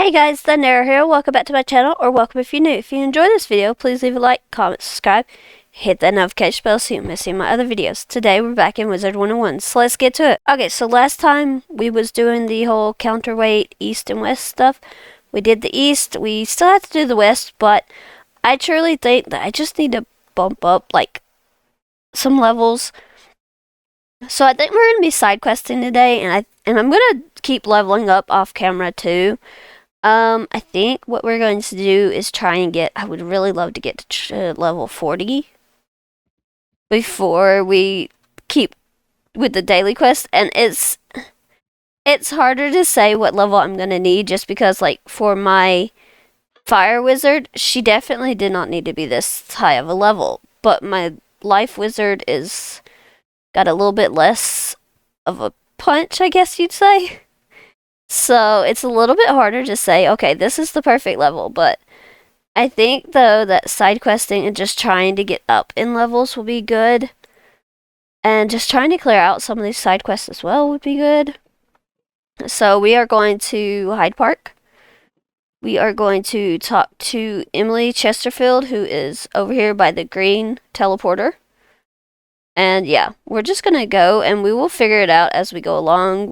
Hey guys, Thunder here. Welcome back to my channel, or welcome if you're new. If you enjoy this video, please leave a like, comment, subscribe, hit that notification bell so you don't miss any of my other videos. Today we're back in Wizard101, so let's get to it. Okay, so last time we was doing the whole counterweight east and west stuff. We did the east, we still have to do the west, but I truly think that I just need to bump up like some levels. So I think we're gonna be side questing today, and I'm gonna keep leveling up off camera too. I think what we're going to do is try and get, I would really love to get to level 40 before we keep with the daily quest, and it's harder to say what level I'm going to need just because, like, for my fire wizard, she definitely did not need to be this high of a level, but my life wizard is got a little bit less of a punch, I guess you'd say. So it's a little bit harder to say, okay, this is the perfect level, but I think though that side questing and just trying to get up in levels will be good. And just trying to clear out some of these side quests as well would be good. So we are going to Hyde Park. We are going to talk to Emily Chesterfield, who is over here by the green teleporter. And yeah, we're just gonna go and we will figure it out as we go along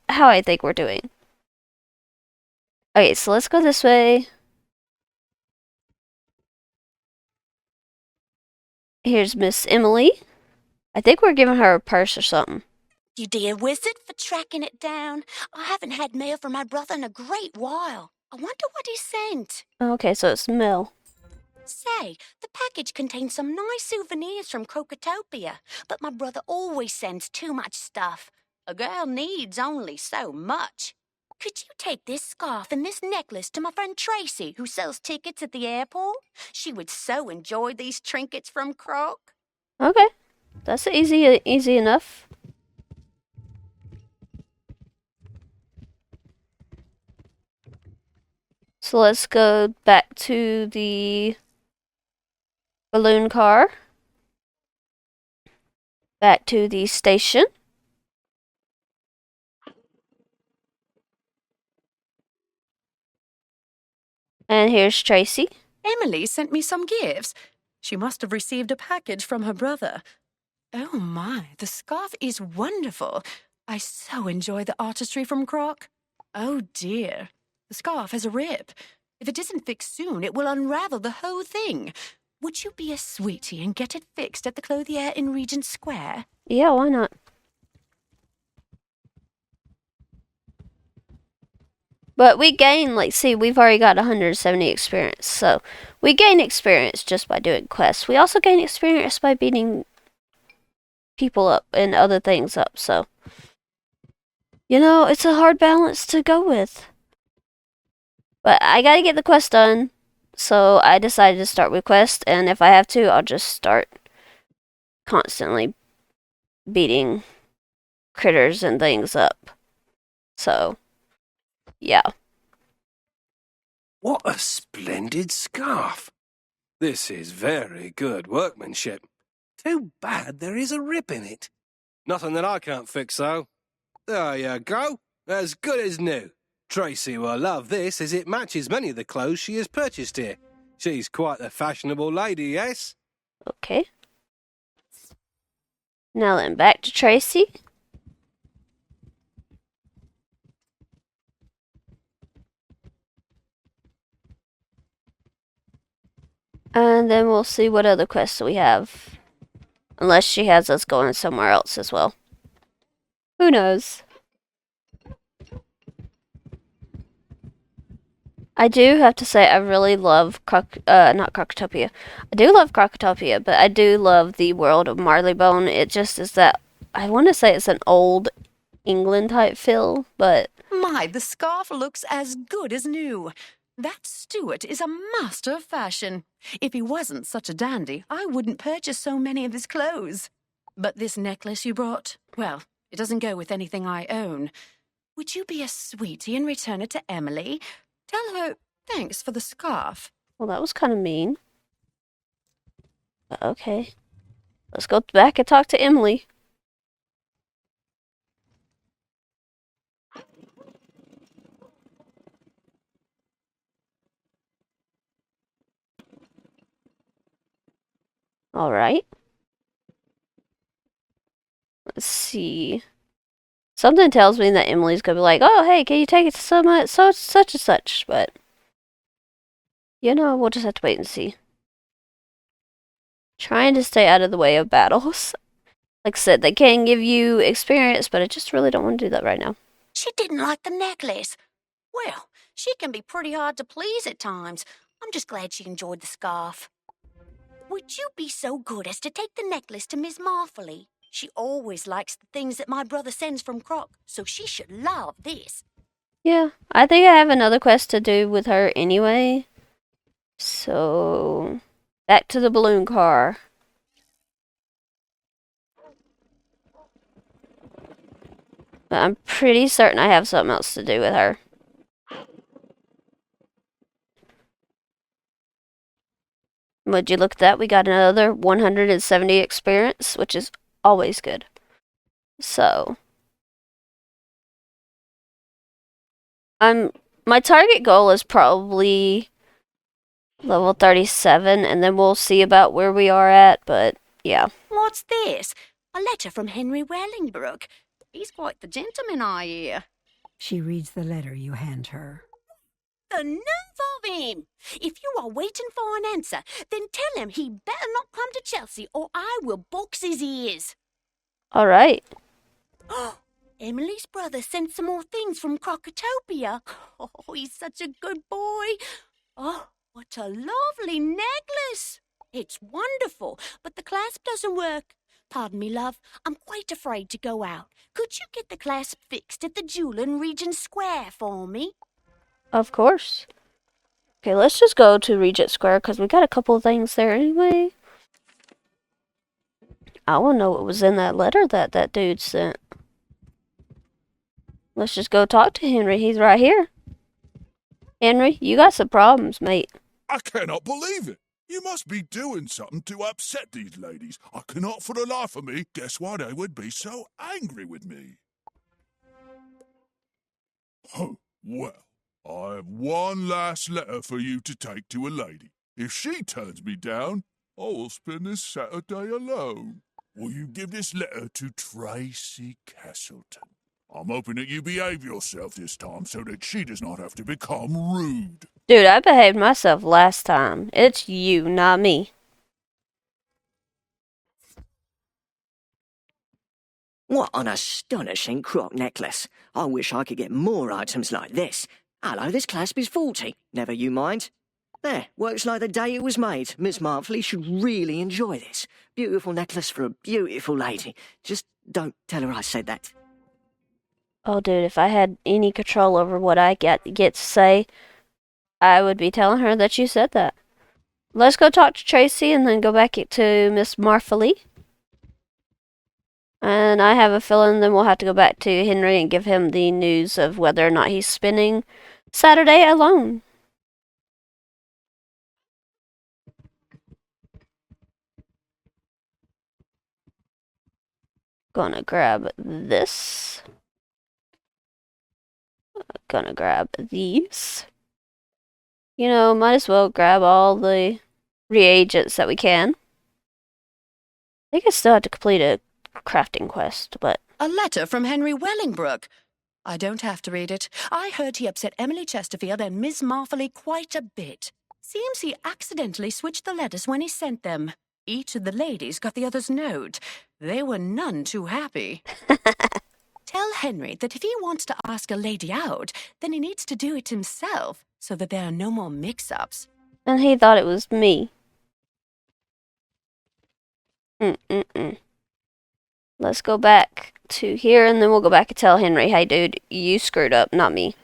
how I think we're doing. Okay, so let's go this way. Here's Miss Emily. I think we're giving her a purse or something. You dear wizard for tracking it down. I haven't had mail from my brother in a great while. I wonder what he sent. Okay, so it's Mel. Say, the package contains some nice souvenirs from Crocotopia, but my brother always sends too much stuff. A girl needs only so much. Could you take this scarf and this necklace to my friend Tracy, who sells tickets at the airport? She would so enjoy these trinkets from Croc. Okay, that's easy enough. So let's go back to the balloon car. Back to the station. And here's Tracy. Emily sent me some gifts. She must have received a package from her brother. Oh my, the scarf is wonderful. I so enjoy the artistry from Croc. Oh dear, the scarf has a rip. If it isn't fixed soon, it will unravel the whole thing. Would you be a sweetie and get it fixed at the clothier in Regent Square? Yeah, why not? But we gain, we've already got 170 experience, so we gain experience just by doing quests. We also gain experience by beating people up and other things up, so. You know, it's a hard balance to go with. But I gotta get the quest done, so I decided to start with quest, and if I have to, I'll just start constantly beating critters and things up. So, yeah. What a splendid scarf. This is very good workmanship. Too bad there is a rip in it. Nothing that I can't fix, though. There you go. As good as new. Tracy will love this, as it matches many of the clothes she has purchased here. She's quite a fashionable lady, yes? Okay. Now then, back to Tracy. And then we'll see what other quests we have. Unless she has us going somewhere else as well. Who knows? I do have to say I really love not Crocotopia. I do love Crocotopia, but I do love the world of Marleybone. It just is that I want to say it's an old England type feel, but My, the scarf looks as good as new. That Stuart is a master of fashion. If he wasn't such a dandy, I wouldn't purchase so many of his clothes. But this necklace you brought, well, it doesn't go with anything I own. Would you be a sweetie and return it to Emily? Tell her thanks for the scarf. well, that was kind of mean. But okay. Let's go back and talk to Emily. Alright. Let's see. Something tells me that Emily's gonna be like, oh, hey, can you take it to such and such? But, you know, we'll just have to wait and see. Trying to stay out of the way of battles. Like I said, they can give you experience, but I just really don't want to do that right now. She didn't like the necklace. Well, she can be pretty hard to please at times. I'm just glad she enjoyed the scarf. Would you be so good as to take the necklace to Miss Marfley? She always likes the things that my brother sends from Croc, so she should love this. Yeah, I think I have another quest to do with her anyway. So, back to the balloon car. But I'm pretty certain I have something else to do with her. Would you look at that? We got another 170 experience, which is always good. So, my target goal is probably level 37, and then we'll see about where we are at, but yeah. What's this? A letter from Henry Wellingbrook. He's quite the gentleman, I hear. She reads the letter you hand her. The nerve of him! If you are waiting for an answer, then tell him he better not come to Chelsea or I will box his ears. Alright. Emily's brother sent some more things from Crocotopia. Oh, he's such a good boy. Oh, what a lovely necklace. It's wonderful, but the clasp doesn't work. Pardon me, love. I'm quite afraid to go out. Could you get the clasp fixed at the jeweler in Regent Square for me? Of course. Okay, let's just go to Regent Square, because we got a couple of things there anyway. I want to know what was in that letter that dude sent. Let's just go talk to Henry. He's right here. Henry, you got some problems, mate. I cannot believe it. You must be doing something to upset these ladies. I cannot for the life of me guess why they would be so angry with me. Oh, well, I have one last letter for you to take to a lady. If she turns me down, I will spend this Saturday alone. Will you give this letter to Tracy Castleton? I'm hoping that you behave yourself this time so that she does not have to become rude. Dude, I behaved myself last time. It's you, not me. What an astonishing croc necklace. I wish I could get more items like this. Hello, this clasp is 40. Never you mind. There, works like the day it was made. Miss Marfley should really enjoy this. Beautiful necklace for a beautiful lady. Just don't tell her I said that. Oh, dude, if I had any control over what I get to say, I would be telling her that you said that. Let's go talk to Tracy and then go back to Miss Marfley. And I have a feeling then we'll have to go back to Henry and give him the news of whether or not he's spending Saturday alone. Gonna grab this. Gonna grab these. You know, might as well grab all the reagents that we can. I think I still have to complete a crafting quest, but... A letter from Henry Wellingbrook. I don't have to read it. I heard he upset Emily Chesterfield and Miss Marfley quite a bit. Seems he accidentally switched the letters when he sent them. Each of the ladies got the other's note. They were none too happy. Tell Henry that if he wants to ask a lady out, then he needs to do it himself, so that there are no more mix-ups. And he thought it was me. Let's go back to here, and then we'll go back and tell Henry, hey, dude, you screwed up, not me.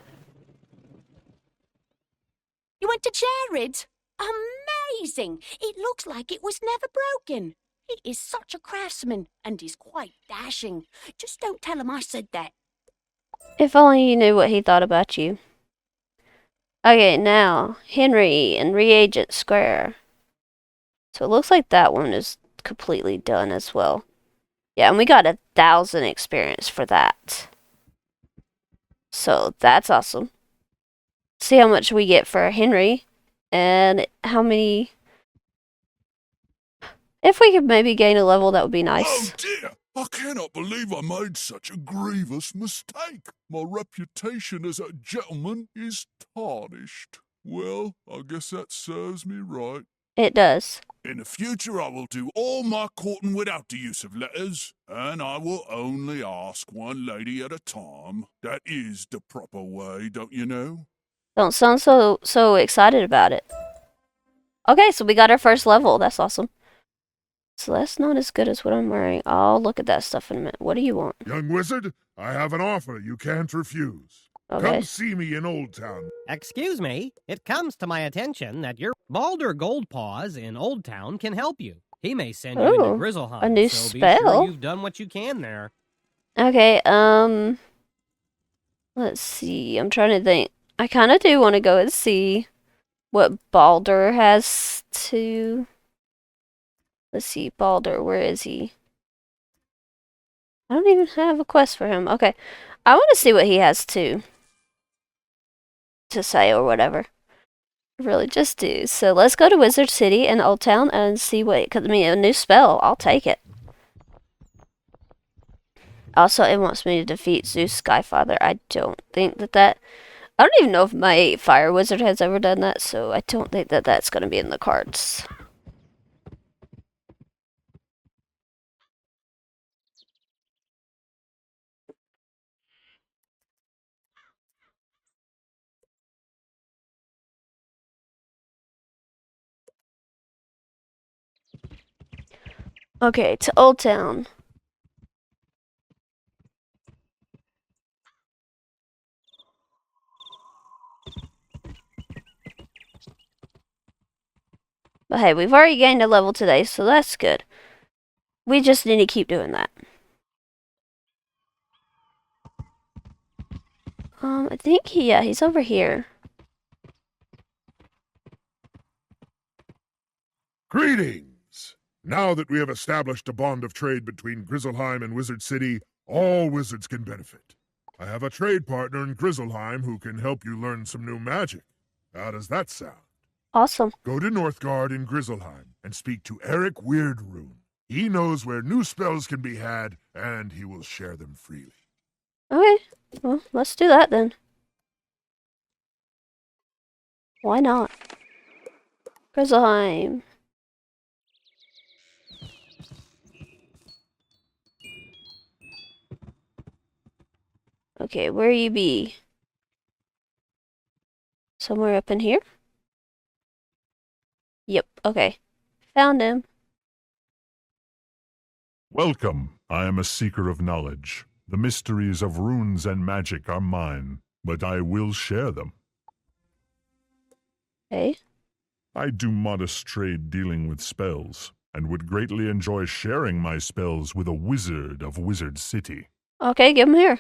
You went to Jared's? Amazing! It looks like it was never broken. He is such a craftsman, and he's quite dashing. Just don't tell him I said that. If only you knew what he thought about you. Okay, now, Henry and Reagent Square. So it looks like that one is completely done as well. Yeah, and we got 1,000 experience for that. So that's awesome. See how much we get for Henry, and how many... If we could maybe gain a level, that would be Oh nice. dear! I cannot believe I made such a grievous mistake. My reputation as a gentleman is tarnished. Well, I guess that serves me right. It does. In the future, I will do all my courting without the use of letters, and I will only ask one lady at a time. That is the proper way, don't you know? Don't sound so excited about it. Okay, so we got our first level. That's awesome. So that's not as good as what I'm wearing. I'll look at that stuff in a minute. What do you want? Young wizard, I have an offer you can't refuse. Okay. Come see me in Old Town. Excuse me, it comes to my attention that your Balder Goldpaws in Old Town can help you. He may send you into Ooh, Grizzleheim, a new so be spell? sure you've done what you can there. Okay, let's see. I'm trying to think. I kind of do want to go and see what Balder has to... Let's see, Balder, where is he? I don't even have a quest for him. Okay, I want to see what he has to say or whatever. I really just do. So let's go to Wizard City in Old Town and see what... Because, I mean, a new spell. I'll take it. Also, it wants me to defeat Zeus Skyfather. I don't think that... I don't even know if my Fire Wizard has ever done that, so I don't think that that's going to be in the cards. Okay, to Old Town. But hey, we've already gained a level today, so that's good. We just need to keep doing that. I think he's over here. Greetings! Now that we have established a bond of trade between Grizzleheim and Wizard City, all wizards can benefit. I have a trade partner in Grizzleheim who can help you learn some new magic. How does that sound? Awesome. Go to Northgard in Grizzleheim and speak to Eric Weirdrune. He knows where new spells can be had, and he will share them freely. Okay, well, let's do that then. Why not? Grizzleheim. Okay, where you be? Somewhere up in here? Yep, okay. Found him. Welcome. I am a seeker of knowledge. The mysteries of runes and magic are mine, but I will share them. Okay. I do modest trade dealing with spells, and would greatly enjoy sharing my spells with a wizard of Wizard City. Okay, give him here.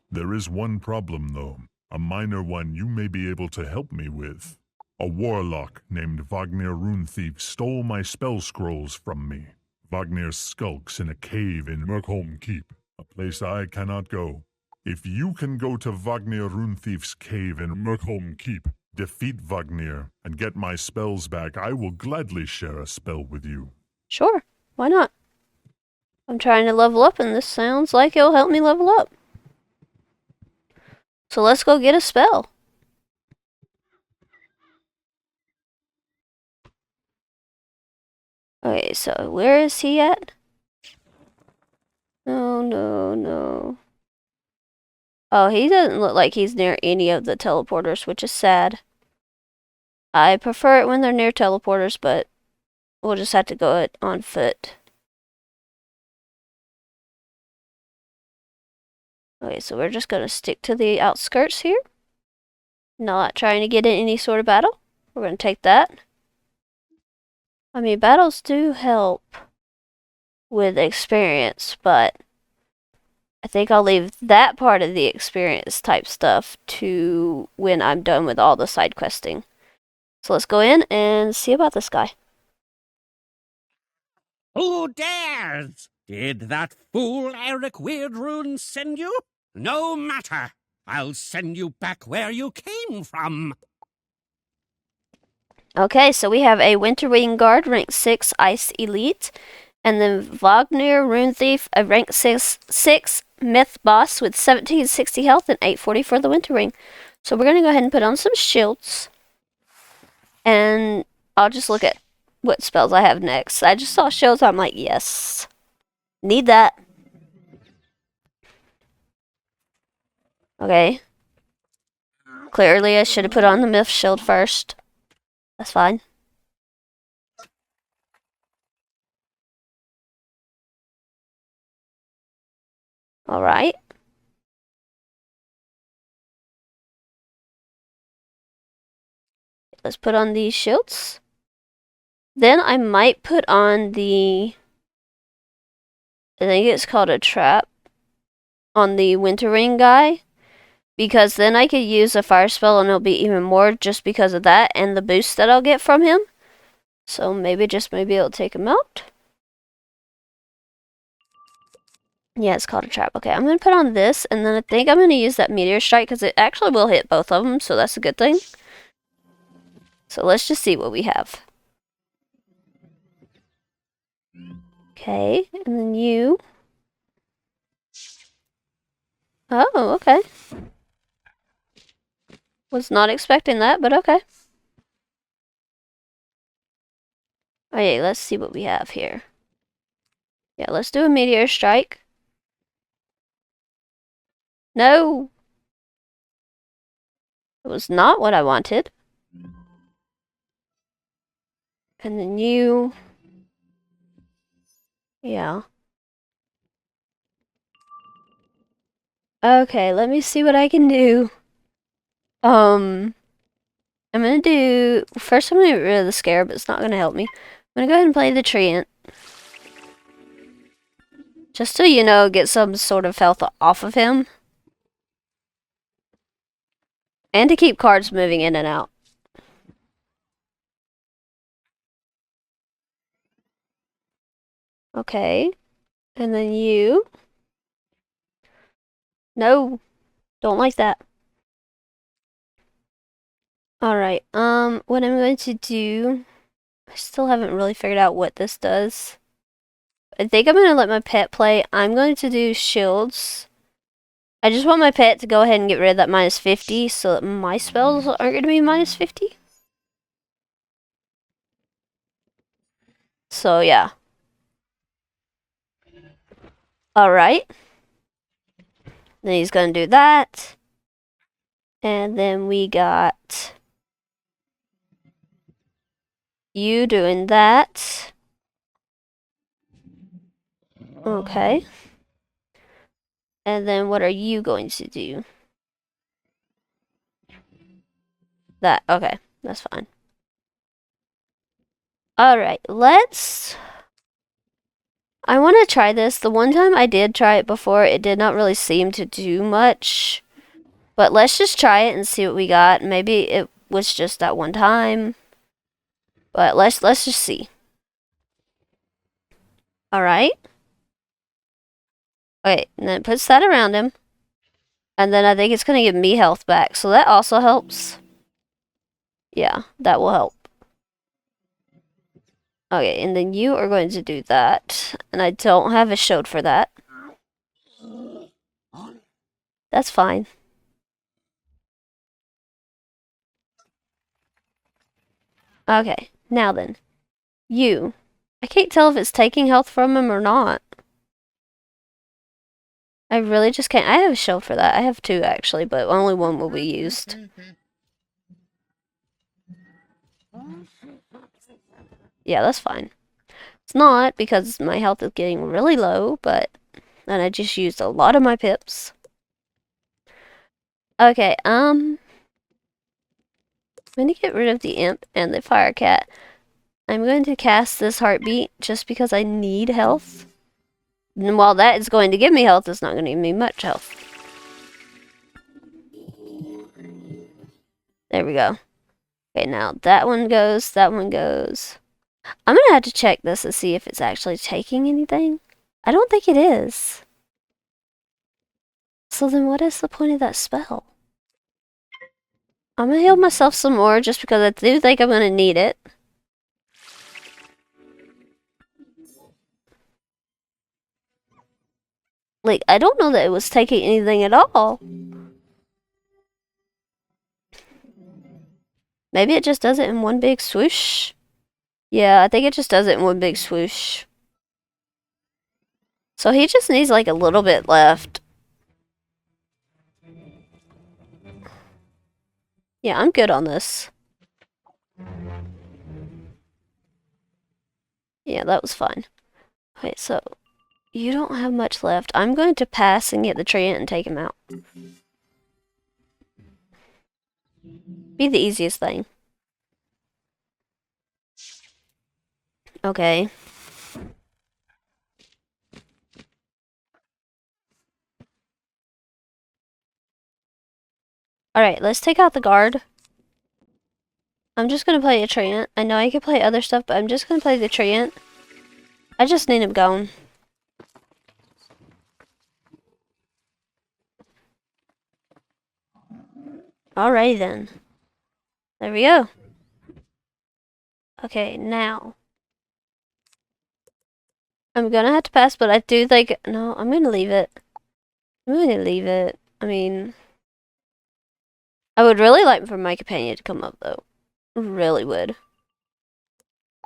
There is one problem, though. A minor one you may be able to help me with. A warlock named Wagner Runethief stole my spell scrolls from me. Wagner skulks in a cave in Merkholm Keep, a place I cannot go. If you can go to Wagner Runethief's cave in Merkholm Keep, defeat Wagner, and get my spells back, I will gladly share a spell with you. Sure, why not? I'm trying to level up, and this sounds like it'll help me level up. So let's go get a spell. Okay, so where is he at? No. Oh, he doesn't look like he's near any of the teleporters, which is sad. I prefer it when they're near teleporters, but we'll just have to go it on foot. Okay, so we're just going to stick to the outskirts here. Not trying to get in any sort of battle. We're going to take that. I mean, battles do help with experience, but I think I'll leave that part of the experience type stuff to when I'm done with all the side questing. So let's go in and see about this guy. Who dares? Did that fool Eric Weirdrune send you? No matter. I'll send you back where you came from. Okay, so we have a Winter Wing Guard, rank 6 Ice Elite, and then Wagner Rune Thief, a rank 6 Myth Boss with 1760 health and 840 for the Winter Wing. So we're going to go ahead and put on some shields. And I'll just look at what spells I have next. I just saw shields, I'm like, yes. Need that. Okay. Clearly I should have put on the Myth Shield first. That's fine. Alright. Let's put on these shields. Then I might put on the... I think it's called a trap. On the Winter Ring guy. Because then I could use a fire spell and it'll be even more just because of that and the boost that I'll get from him. So maybe, just maybe it'll take him out. Yeah, it's called a trap. Okay, I'm going to put on this, and then I think I'm going to use that meteor strike because it actually will hit both of them, so that's a good thing. So let's just see what we have. Okay, and then you. Oh, okay. Was not expecting that, but okay. Okay, let's see what we have here. Yeah, let's do a meteor strike. No! It was not what I wanted. And then you... Yeah. Okay, let me see what I can do. I'm gonna do... First I'm gonna get rid of the scarab, but it's not gonna help me. I'm gonna go ahead and play the treant. Just so you know, get some sort of health off of him. And to keep cards moving in and out. Okay. And then you. No. Don't like that. Alright, what I'm going to do... I still haven't really figured out what this does. I think I'm going to let my pet play. I'm going to do shields. I just want my pet to go ahead and get rid of that minus 50 so that my spells aren't going to be minus 50. So, yeah. Alright. Then he's going to do that. And then we got you doing that. Okay. And then what are you going to do? That. Okay. That's fine. Alright, let's... I want to try this. The one time I did try it before, it did not really seem to do much. But let's just try it and see what we got. Maybe it was just that one time. But let's just see. Alright. Okay, and then it puts that around him. And then I think it's going to give me health back. So that also helps. Yeah, that will help. Okay, and then you are going to do that. And I don't have a shield for that. That's fine. Okay, now then. You. I can't tell if it's taking health from him or not. I really just can't. I have a shield for that. I have two, actually, but only one will be used. Yeah, that's fine. It's not, because my health is getting really low, but then I just used a lot of my pips. Okay, I'm going to get rid of the imp and the fire cat. I'm going to cast this heartbeat just because I need health. And while that is going to give me health, it's not going to give me much health. There we go. Okay, now that one goes, that one goes. I'm going to have to check this to see if it's actually taking anything. I don't think it is. So then what is the point of that spell? I'm gonna heal myself some more just because I do think I'm gonna need it. Like, I don't know that it was taking anything at all. Maybe it just does it in one big swoosh. Yeah, I think it just does it in one big swoosh. So he just needs like a little bit left. Yeah, I'm good on this. Yeah, that was fine. Wait, so you don't have much left. I'm going to pass and get the treant and take him out. Be the easiest thing. Okay. Alright, let's take out the guard. I'm just gonna play a treant. I know I could play other stuff, but I'm just gonna play the treant. I just need him gone. Alrighty then. There we go. Okay, now. I'm gonna have to pass, but I do think... No, I'm gonna leave it. I'm gonna leave it. I mean... I would really like for my companion to come up, though. Really would.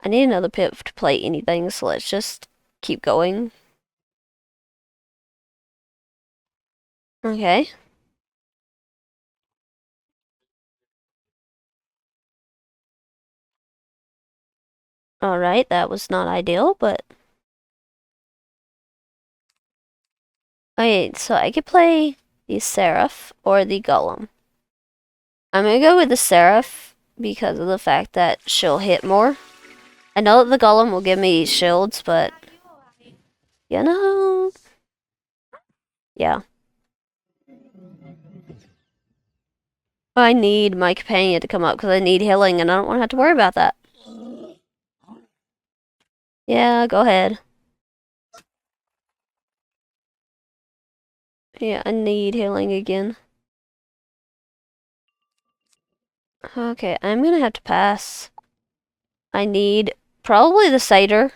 I need another pip to play anything, so let's just keep going. Okay. Alright, that was not ideal, but... Okay, so I could play the Seraph or the Golem. I'm gonna go with the Seraph because of the fact that she'll hit more. I know that the Golem will give me shields, but... You know... Yeah. I need my companion to come up because I need healing and I don't want to have to worry about that. Yeah, go ahead. Yeah, I need healing again. Okay, I'm gonna have to pass. I need probably the Satyr.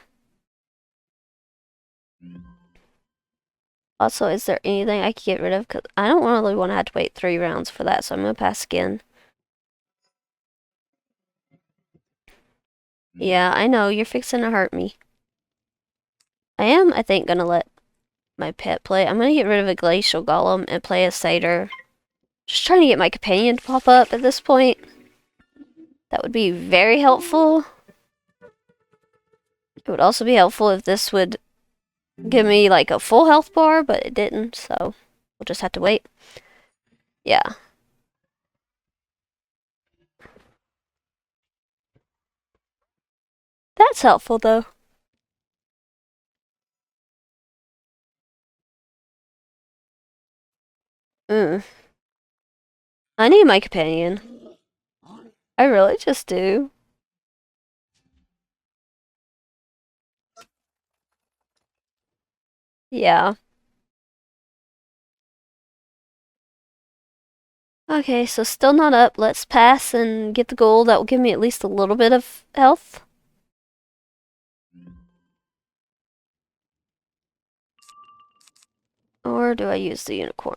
Also, is there anything I could get rid of? Because I don't really want to have to wait 3 rounds for that, so I'm gonna pass again. Yeah, I know, you're fixing to hurt me. I am, I think, gonna let my pet play. I'm gonna get rid of a Glacial Golem and play a Satyr. Just trying to get my companion to pop up at this point. That would be very helpful. It would also be helpful if this would give me like a full health bar, but it didn't, so we'll just have to wait. Yeah. That's helpful though. I need my companion. I really just do. Yeah. Okay, so still not up. Let's pass and get the gold. That will give me at least a little bit of health. Or do I use the unicorn?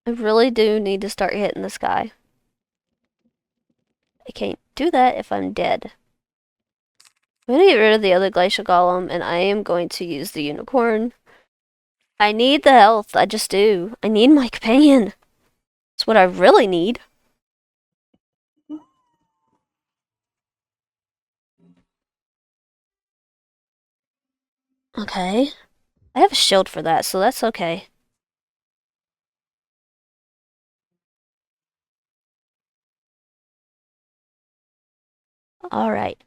I really do need to start hitting this guy. I can't do that if I'm dead. I'm gonna get rid of the other Glacial Golem, and I am going to use the unicorn. I need the health, I just do. I need my companion. That's what I really need. Okay. I have a shield for that, so that's okay. Alright.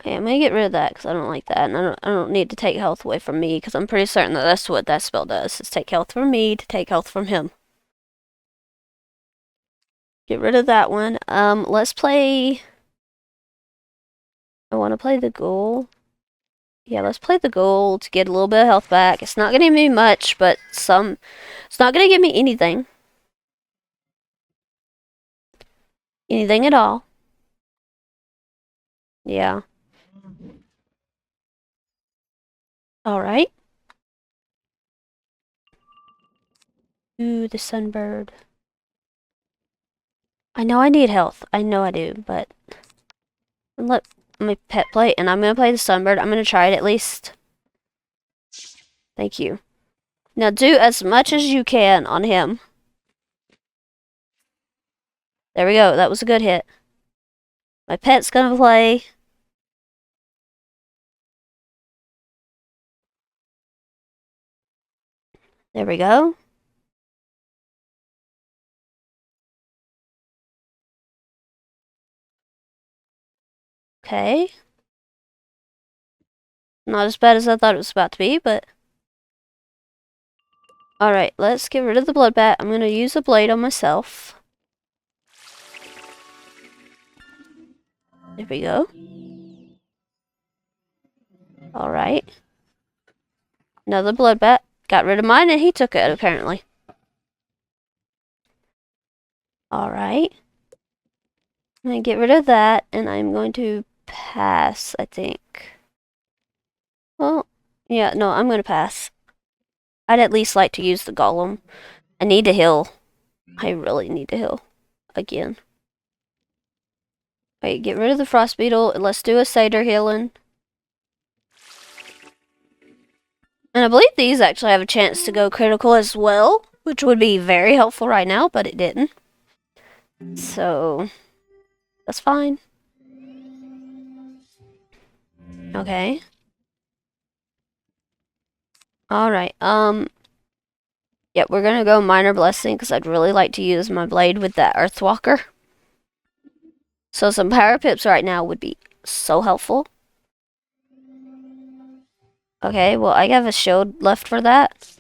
Okay, I'm gonna get rid of that because I don't like that, and I don't need to take health away from me because I'm pretty certain that that's what that spell does, is take health from me to take health from him. Get rid of that one. Let's play... I want to play the ghoul. Yeah, let's play the ghoul to get a little bit of health back. It's not gonna give me much, but some... It's not gonna give me anything. Anything at all. Yeah. Alright. Ooh, the sunbird. I know I need health. I know I do, but... Let my pet play, and I'm gonna play the sunbird. I'm gonna try it at least. Thank you. Now do as much as you can on him. There we go. That was a good hit. My pet's gonna play. There we go. Okay. Not as bad as I thought it was about to be, but... Alright, let's get rid of the blood bat. I'm gonna use a blade on myself. There we go. Alright. Another blood bat. Got rid of mine and he took it, apparently. Alright. I'm going to get rid of that, and I'm going to pass, I think. Well, yeah, no, I'm going to pass. I'd at least like to use the golem. I need to heal. I really need to heal. Again. Alright, get rid of the frost beetle, and let's do a satyr healing. And I believe these actually have a chance to go critical as well, which would be very helpful right now, but it didn't. So... that's fine. Okay. Alright, yeah, we're gonna go minor blessing, because I'd really like to use my blade with that earthwalker. So some power pips right now would be so helpful. Okay, well, I have a shield left for that.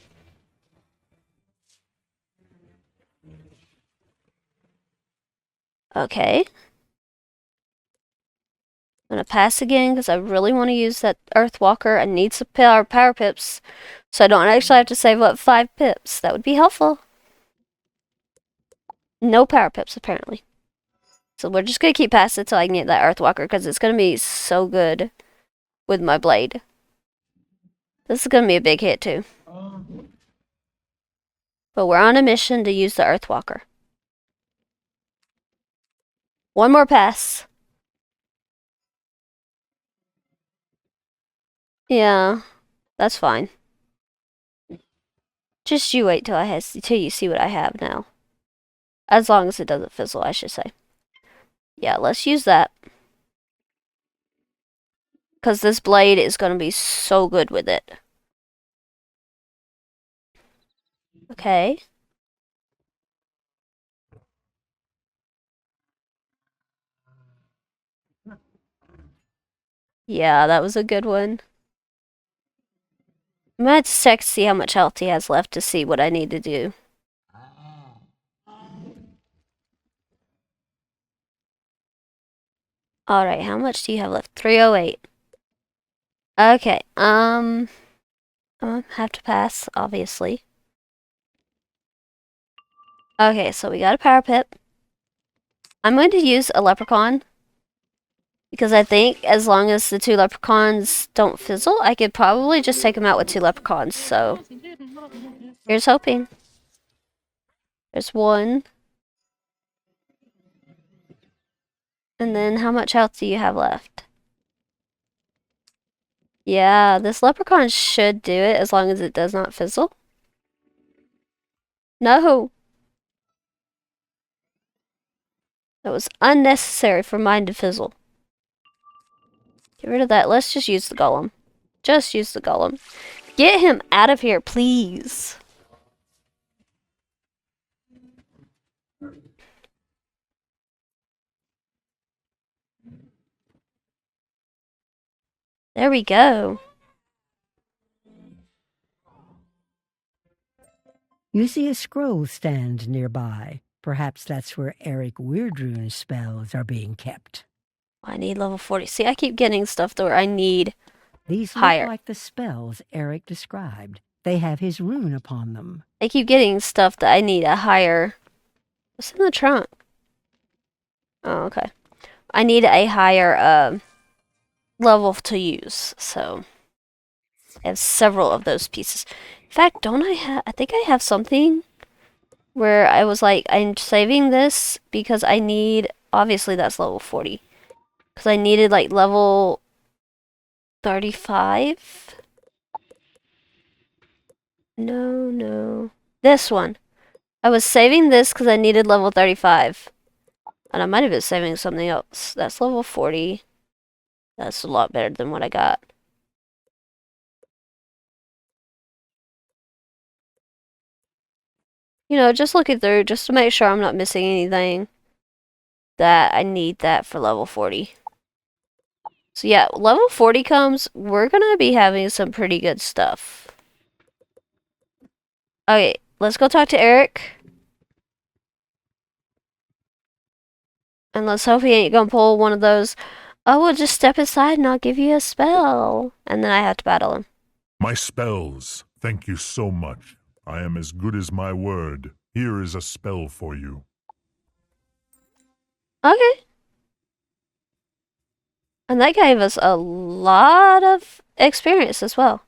Okay. I'm gonna pass again because I really want to use that Earthwalker. I need some power pips, so I don't actually have to save up 5 pips. That would be helpful. No power pips, apparently. So we're just gonna keep passing until I can get that Earthwalker because it's gonna be so good with my blade. This is gonna be a big hit, too. But we're on a mission to use the Earthwalker. One more pass. Yeah, that's fine. Just you wait till you see what I have now. As long as it doesn't fizzle, I should say. Yeah, let's use that. Because this blade is going to be so good with it. Okay. Yeah, that was a good one. I'm going to have to check to see how much health he has left to see what I need to do. Alright, how much do you have left? 308. Okay, I'm gonna have to pass, obviously. Okay, so we got a power pip. I'm going to use a leprechaun. Because I think as long as the 2 leprechauns don't fizzle, I could probably just take them out with 2 leprechauns, so... here's hoping. There's 1. And then how much health do you have left? Yeah, this leprechaun should do it as long as it does not fizzle. No! That was unnecessary for mine to fizzle. Get rid of that. Let's just use the golem. Just use the golem. Get him out of here, please. There we go. You see a scroll stand nearby. Perhaps that's where Eric Weirdrune's spells are being kept. I need level 40. See, I keep getting stuff where I need These higher. look like the spells Eric described. They have his rune upon them. I keep getting stuff that I need a higher... What's in the trunk? Oh, okay. I need a higher level to use, so I have several of those pieces. In fact, don't I have? I think I have something where I was like, I'm saving this because I need. Obviously, that's level 40. Because I needed like level 35. No. This one. I was saving this because I needed level 35. And I might have been saving something else. That's level 40. That's a lot better than what I got. You know, just looking through just to make sure I'm not missing anything that I need that for level 40. So yeah, level 40 comes, we're gonna be having some pretty good stuff. Okay, let's go talk to Eric. And let's hope he ain't gonna pull one of those, oh, we'll just step aside and I'll give you a spell. And then I have to battle him. My spells. Thank you so much. I am as good as my word. Here is a spell for you. Okay. And that gave us a lot of experience as well.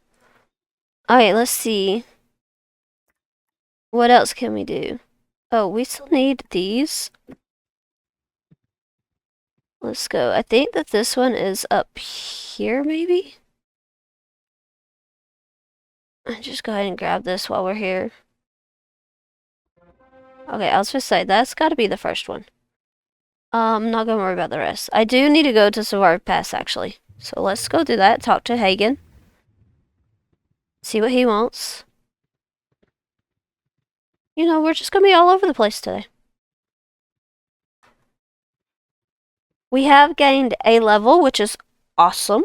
Okay, let's see. What else can we do? Oh, we still need these. Let's go. I think that this one is up here, maybe? Just go ahead and grab this while we're here. Okay, I was gonna say, that's gotta be the first one. I'm not gonna worry about the rest. I do need to go to Savard Pass, actually. So let's go do that, talk to Hagen. See what he wants. You know, we're just gonna be all over the place today. We have gained a level, which is awesome.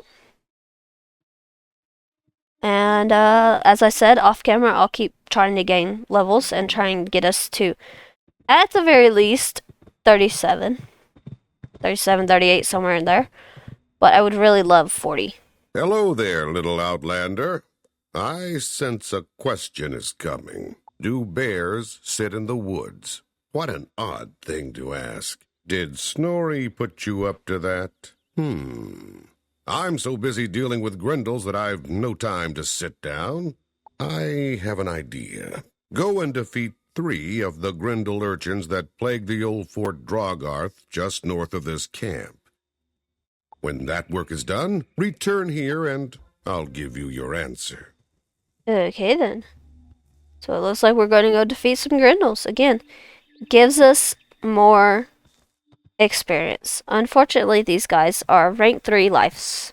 And as I said, off camera, I'll keep trying to gain levels and try and get us to, at the very least, 37, 38, somewhere in there. But I would really love 40. Hello there, little outlander. I sense a question is coming. Do bears sit in the woods? What an odd thing to ask. Did Snorri put you up to that? I'm so busy dealing with Grendels that I've no time to sit down. I have an idea. Go and defeat 3 of the Grendel urchins that plague the old Fort Drogarth just north of this camp. When that work is done, return here and I'll give you your answer. Okay, then. So it looks like we're going to go defeat some Grendels. Again, gives us more experience. Unfortunately, these guys are rank 3 lives.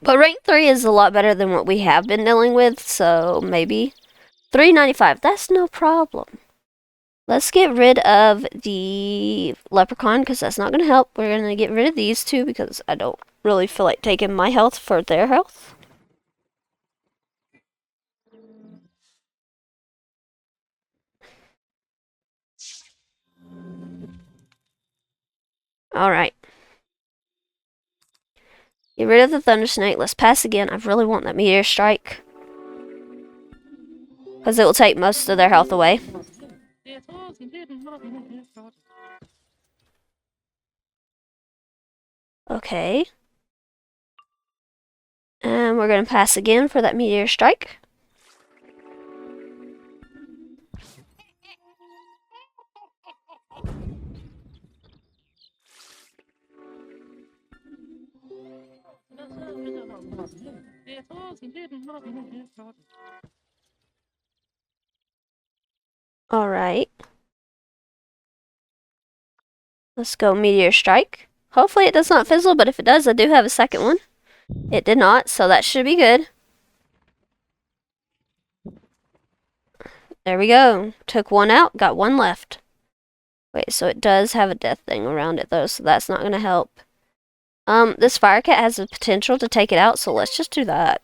But rank 3 is a lot better than what we have been dealing with, so maybe 395. That's no problem. Let's get rid of the leprechaun because that's not going to help. We're going to get rid of these 2 because I don't really feel like taking my health for their health. Alright. Get rid of the Thunder Snake. Let's pass again. I really want that Meteor Strike. Because it will take most of their health away. Okay. And we're going to pass again for that Meteor Strike. Alright. Let's go Meteor Strike. Hopefully it does not fizzle, but if it does, I do have a second one. It did not, so that should be good. There we go. Took one out, got one left. Wait, so it does have a death thing around it though, so that's not going to help. This Firecat has the potential to take it out, so let's just do that.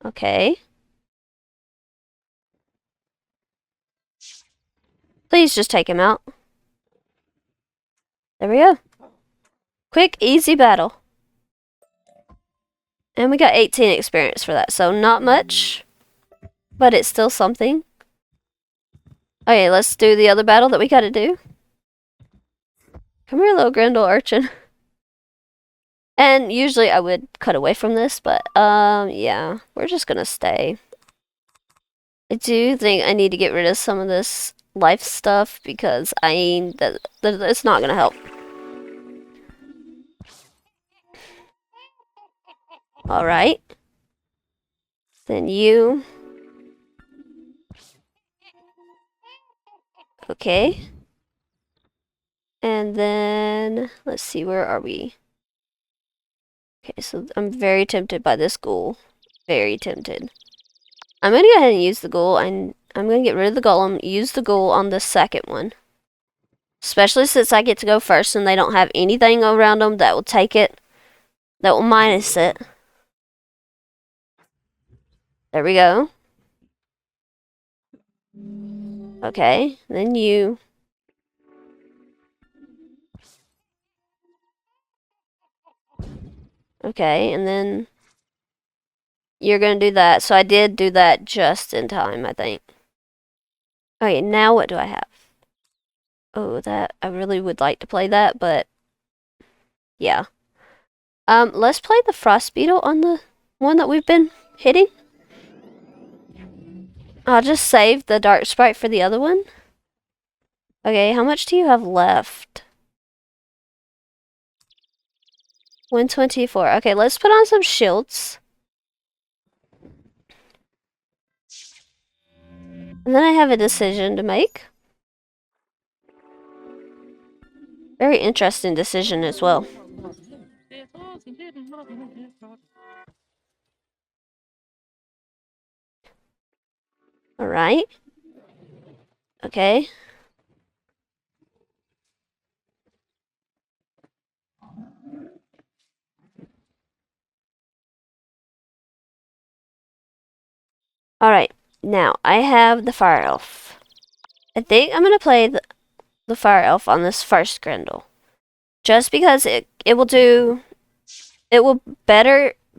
Okay. Please just take him out. There we go. Quick, easy battle. And we got 18 experience for that, so not much, but it's still something. Okay, let's do the other battle that we gotta do. Come here, little Grendel urchin. And usually I would cut away from this, but yeah, we're just gonna stay. I do think I need to get rid of some of this life stuff because it's not gonna help. Alright. Then you. Okay. And then, let's see, where are we? Okay, so I'm very tempted by this ghoul. Very tempted. I'm gonna go ahead and use the ghoul. I'm gonna get rid of the golem, use the ghoul on the second one. Especially since I get to go first and they don't have anything around them that will take it. That will minus it. There we go. Okay, then you. Okay, and then you're gonna do that. So I did do that just in time, I think. Okay, now what do I have? Oh, that I really would like to play that, but yeah. Let's play the Frost Beetle on the one that we've been hitting. I'll just save the Dark Sprite for the other one. Okay, how much do you have left? 124. Okay, let's put on some shields. And then I have a decision to make. Very interesting decision as well. Alright. Okay. Alright, now I have the Fire Elf. I think I'm gonna play the Fire Elf on this first Grendel. Just because it will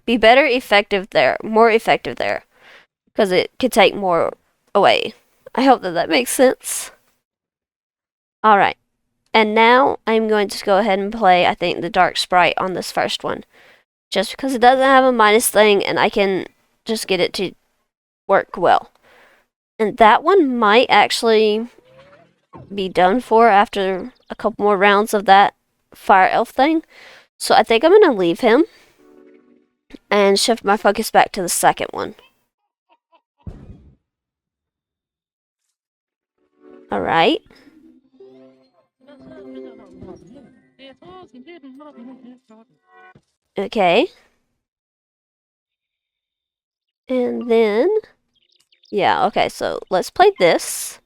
be better effective there, more effective there. Because it could take more away. I hope that makes sense. Alright, and now I'm going to go ahead and play, I think, the Dark Sprite on this first one. Just because it doesn't have a minus thing and I can just get it to work well. And that one might actually be done for after a couple more rounds of that Fire Elf thing. So I think I'm going to leave him and shift my focus back to the second one. Alright. Okay. And then, yeah, okay, so let's play this.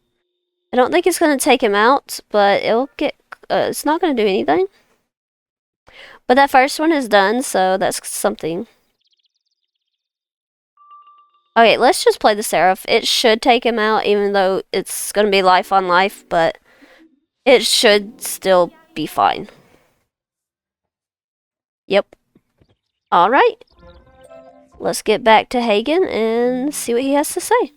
I don't think it's going to take him out, but it'll get, it's not going to do anything. But that first one is done, so that's something. Okay, let's just play the Seraph. It should take him out, even though it's going to be life on life, but it should still be fine. Yep. Alright. Let's get back to Hagen and see what he has to say.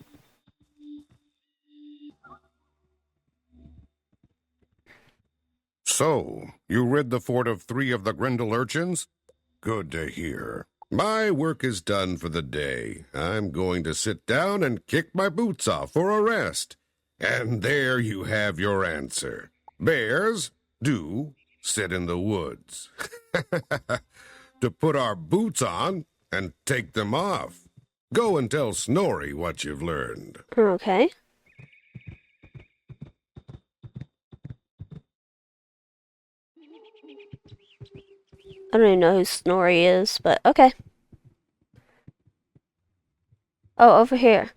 So, you rid the fort of 3 of the Grendel urchins? Good to hear. My work is done for the day. I'm going to sit down and kick my boots off for a rest. And there you have your answer. Bears do sit in the woods. To put our boots on and take them off. Go and tell Snorri what you've learned. Okay. I don't even know who Snorri is, but okay. Oh, over here.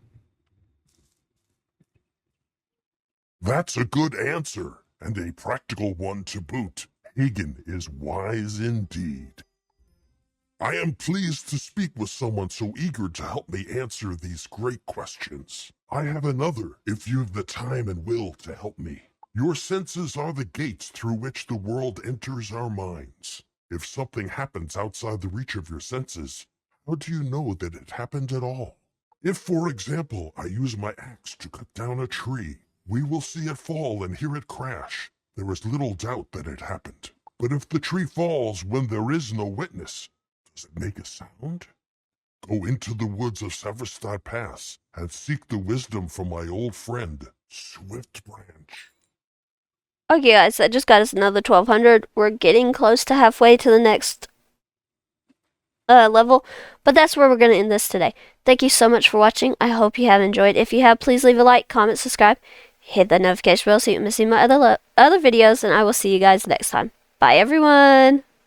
That's a good answer, and a practical one to boot. Hagen is wise indeed. I am pleased to speak with someone so eager to help me answer these great questions. I have another, if you've the time and will to help me. Your senses are the gates through which the world enters our minds. If something happens outside the reach of your senses, How do you know that it happened at all? If, for example, I use my axe to cut down a tree, we will see it fall and hear it crash. There is little doubt that it happened. But if the tree falls when there is no witness, does it make a sound? Go into the woods of Severstad Pass and seek the wisdom from my old friend, Swift Branch. Okay, guys, that just got us another 1200. We're getting close to halfway to the next level, but that's where we're going to end this today. Thank you so much for watching. I hope you have enjoyed. If you have, please leave a like, comment, subscribe, hit that notification bell so you don't miss any of my other videos, and I will see you guys next time. Bye, everyone!